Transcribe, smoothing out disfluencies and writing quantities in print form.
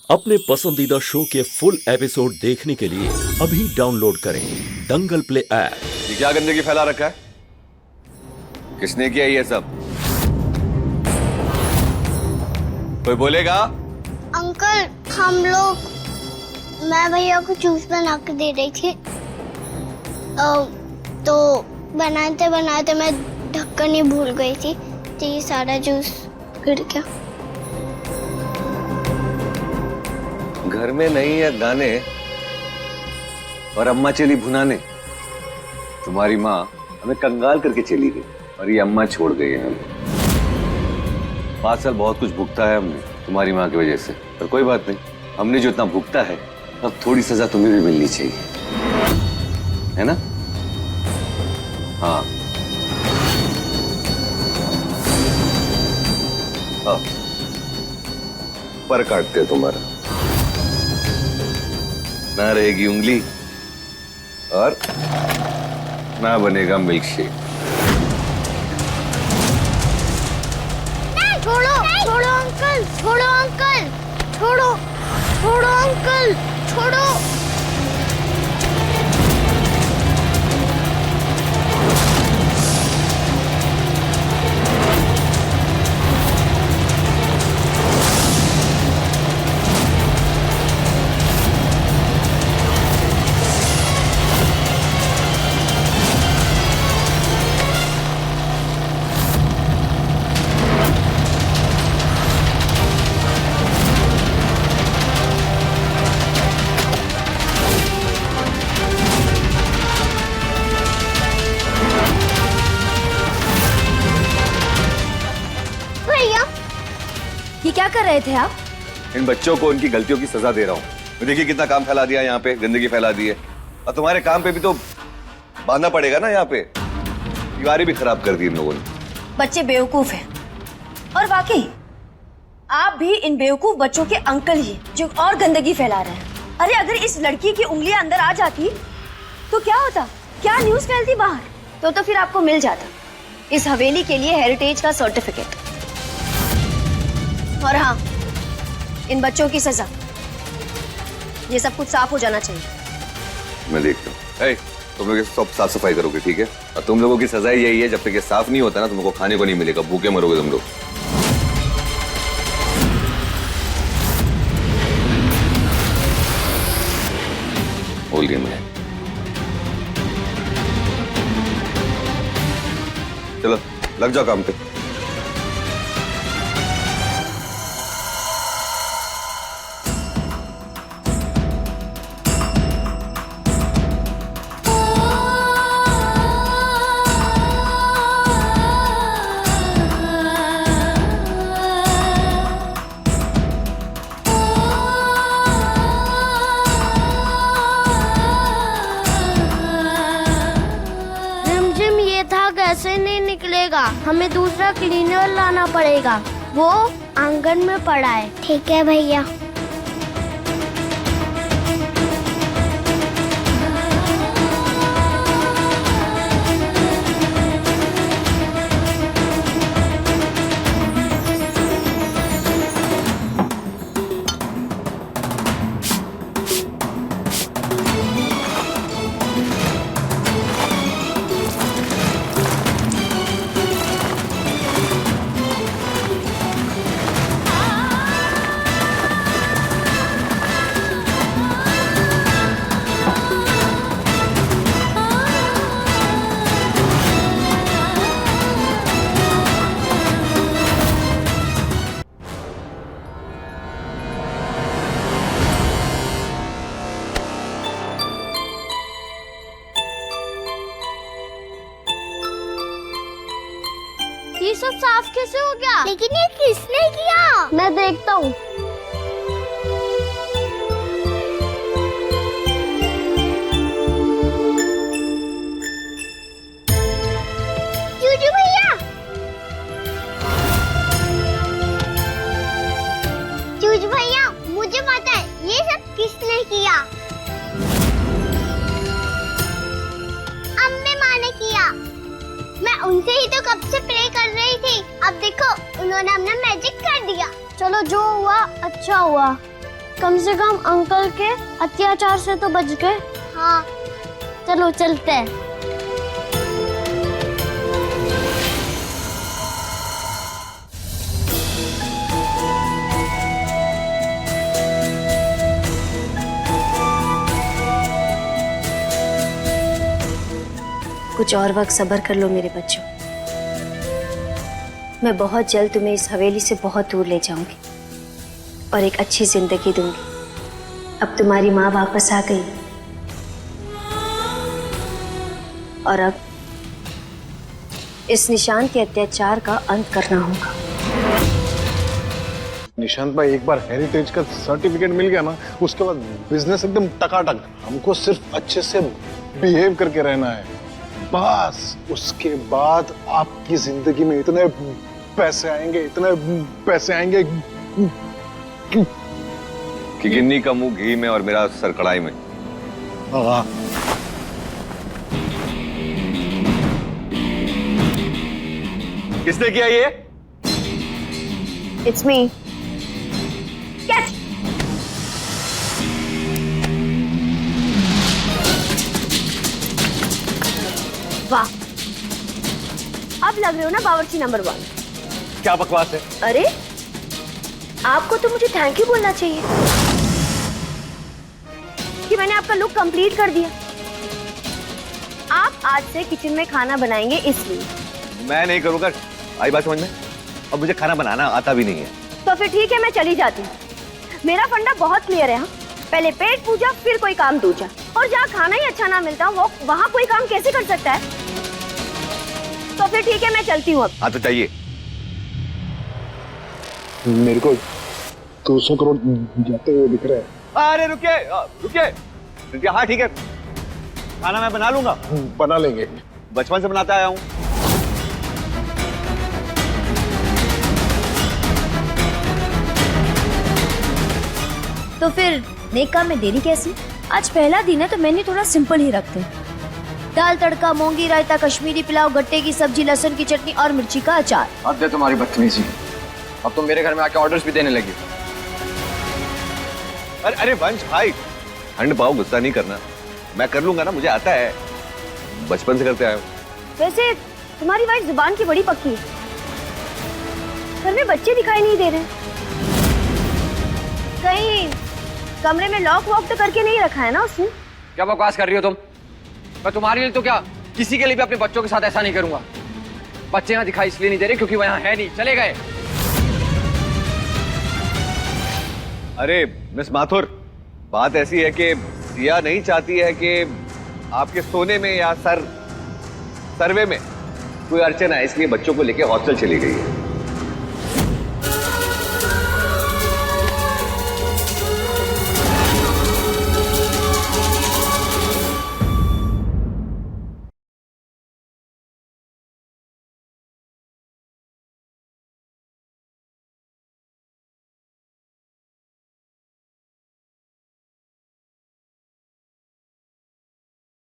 अपने पसंदीदा शो के फुल एपिसोड देखने के लिए अभी डाउनलोड करें दंगल प्ले ऐप। ये क्या गंदगी फैला रखा है? किसने किया ये सब? कोई बोलेगा? अंकल, हम लोग मैं भैया को जूस बना के दे रही थी, तो बनाते बनाते मैं ढक्कन ही भूल गई थी, तो ये सारा जूस गिर गया। घर में नहीं है दाने और अम्मा चली भुनाने। तुम्हारी माँ हमें कंगाल करके चली गई और ये अम्मा छोड़ गई है हमें। 5 साल बहुत कुछ भुगता है हमने तुम्हारी माँ की वजह से, पर कोई बात नहीं, हमने जो इतना भुगता है अब थोड़ी सजा तुम्हें भी मिलनी चाहिए, है ना? हाँ, पर काटते तुम्हारा ना रहेगी उंगली और ना बनेगा मिल्क शेक। छोड़ो छोड़ो अंकल, छोड़ो अंकल, छोड़ो छोड़ो अंकल, छोड़ो। ये क्या कर रहे थे आप? इन बच्चों को उनकी गलतियों की सजा दे रहा हूँ। देखिए कितना काम फैला दिया यहाँ पे, गंदगी फैला दी है, और तुम्हारे काम पे भी तो बांधना पड़ेगा ना। यहाँ पे दीवारें भी खराब कर दी इन लोगों ने। बच्चे बेवकूफ हैं और वाकई आप भी इन बेवकूफ बच्चों के अंकल ही जो और गंदगी फैला रहे हैं। अरे अगर इस लड़की की उंगलियां अंदर आ जाती तो क्या होता? क्या न्यूज फैलती बाहर? तो फिर आपको मिल जाता इस हवेली के लिए हेरिटेज का सर्टिफिकेट। और हाँ, इन बच्चों की सजा, ये सब कुछ साफ हो जाना चाहिए। मैं देखता हूँ। तुम लोग सब साफ सफाई करोगे, ठीक है? और तुम लोगों की सजा यही है, जब तक ये साफ नहीं होता ना तुमको खाने को नहीं मिलेगा, भूखे मरोगे तुम लोग। बोल दिया मैं। चलो लग जाओ काम पे। ऐसे नहीं निकलेगा, हमें दूसरा क्लीनर लाना पड़ेगा, वो आंगन में पड़ा है। ठीक है भैया। ये सब साफ कैसे हो गया? लेकिन ये किसने किया? मैं देखता हूँ। जूजू भैया, जूजू भैया, मुझे पता है ये सब किसने किया। अम्मी माँ ने किया। मैं उनसे ही तो कब से प्रे कर रही थी। अब देखो उन्होंने अपना मैजिक कर दिया। चलो जो हुआ अच्छा हुआ। कम से कम अंकल के अत्याचार से तो बच गए। हाँ चलो चलते हैं। कुछ और वक्त सब्र कर लो मेरे बच्चों। मैं बहुत जल्द तुम्हें इस हवेली से बहुत दूर ले जाऊंगी और एक अच्छी जिंदगी दूंगी। अब तुम्हारी माँ वापस आ गई और अब इस निशान के अत्याचार का अंत करना होगा। निशांत भाई, एक बार हेरिटेज का सर्टिफिकेट मिल गया ना, उसके बाद बिजनेस एकदम टकाटक। हमको सिर्फ अच्छे से बिहेव करके रहना है बस। उसके बाद आपकी जिंदगी में इतने पैसे आएंगे, इतने पैसे आएंगे कि गिन्नी का मुंह घी में और मेरा सर कढ़ाई में। हाँ। किसने किया ये? It's me. कैच। वाह, अब लग रहे हो ना बावर्ची नंबर 1। क्या बकवास है? अरे आपको तो मुझे थैंक यू बोलना चाहिए कि मैंने आपका लुक कंप्लीट कर दिया। आप आज से किचन में खाना बनाएंगे इसलिए। मैं नहीं करूंगा। आई बात समझ में? अब मुझे खाना बनाना आता भी नहीं है। तो फिर ठीक है, मैं चली जाती हूँ। मेरा फंडा बहुत क्लियर है। हाँ? पहले पेट पूजा फिर कोई काम दूजा, और जहाँ खाना ही अच्छा ना मिलता वो वहाँ कोई काम कैसे कर सकता है? तो फिर ठीक है, मैं चलती हूँ अब। हाँ तो चाहिए। मेरे को 200 करोड़ जाते हुए दिख रहे हैं। अरे रुकिए रुकिए। हाँ ठीक है, खाना मैं बना लूंगा। बना लेंगे, बचपन से बनाता आया हूँ। तो फिर नेक काम में देरी कैसी? आज पहला दिन है तो मेन्यू थोड़ा सिंपल ही रखते हैं। दाल तड़का, मूंगी रायता, कश्मीरी पुलाव, गट्टे की सब्जी, लहसुन की चटनी और मिर्ची का अचार। अब दे तुम्हारी बदतमीजी। अब तुम मेरे घर में आके ऑर्डर्स भी देने लगी। अरे वंश भाई, ठंड पाओ, गुस्सा नहीं करना। मैं कर लूंगा ना, मुझे आता है, बचपन से करते आया हूँ। वैसे तुम्हारी वाइफ जुबान की बड़ी पक्की है। घर में बच्चे दिखाई नहीं दे रहे। कहीं कमरे में लॉक वॉक तो करके नहीं रखा है ना उसने? क्या बकवास कर रही हो तुम? मैं तुम्हारे लिए तो क्या, किसी के लिए भी अपने बच्चों के साथ ऐसा नहीं करूंगा। बच्चे यहाँ दिखाई इसलिए नहीं दे रहे क्योंकि वो यहाँ है नहीं, चले गए। अरे मिस माथुर, बात ऐसी है कि सिया नहीं चाहती है कि आपके सोने में या सर्वे में कोई अड़चन है, इसलिए बच्चों को लेके हॉस्टल चली गई है।